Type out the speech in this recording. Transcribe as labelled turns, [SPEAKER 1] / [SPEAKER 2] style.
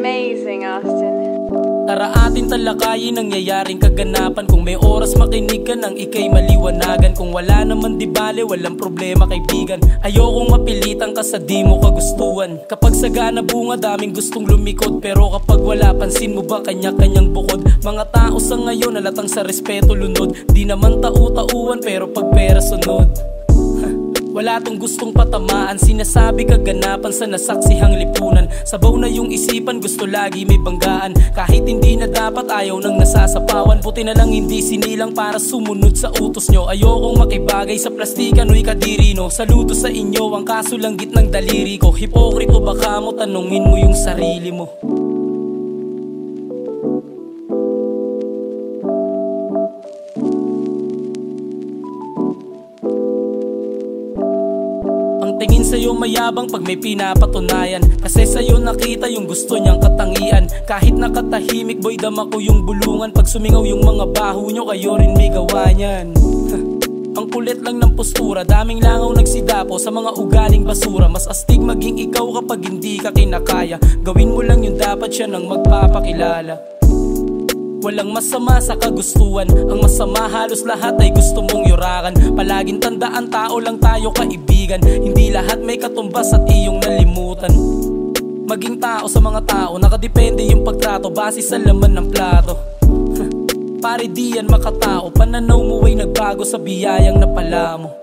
[SPEAKER 1] amazing, Austin.
[SPEAKER 2] Tara atin talakayin nangyayaring kaganapan. Kung may oras makinig ka nang ikay maliwanagan. Kung wala naman di bale, walang problema kaibigan. Ayokong mapilitan ka sa di mo kagustuhan. Kapag sagana bunga daming gustong lumikod. Pero kapag wala pansin mo ba kanya-kanyang bukod. Mga tao sa ngayon nalatang sa respeto lunod. Di naman tau-tauan pero pag pera sunod. Wala tong gustong patamaan, sinasabi kaganapan sa nasaksihang lipunan. Sabaw na yung isipan, gusto lagi may banggaan. Kahit hindi na dapat, ayaw nang nasasapawan. Buti na lang hindi sinilang para sumunod sa utos nyo. Ayokong makibagay sa plastikan o'y kadiri no. Saludo sa inyo, ang kaso lang gitnang daliri ko. Hipokrito baka mo, tanungin mo yung sarili mo. Tingin sa'yo mayabang pag may pinapatunayan. Kasi sa'yo nakita yung gusto niyang katangian. Kahit nakatahimik boy, dama ko yung bulungan. Pag sumingaw yung mga baho nyo, kayo rin may gawa niyan. Ang kulit lang ng postura, daming langaw nagsidapo sa mga ugaling basura. Mas astig maging ikaw kapag hindi ka kinakaya. Gawin mo lang yung dapat, siya nang magpapakilala. Walang masama sa kagustuhan. Ang masama halos lahat ay gusto mong yurakan. Palaging tandaan, tao lang tayo kaibigan. Hindi lahat may katumbas at iyong nalimutan. Maging tao sa mga tao, nakadepende yung pagtrato base sa laman ng plato. Pare di yan makatao, pananaw mo ay nagbago sa biyayang napala mo.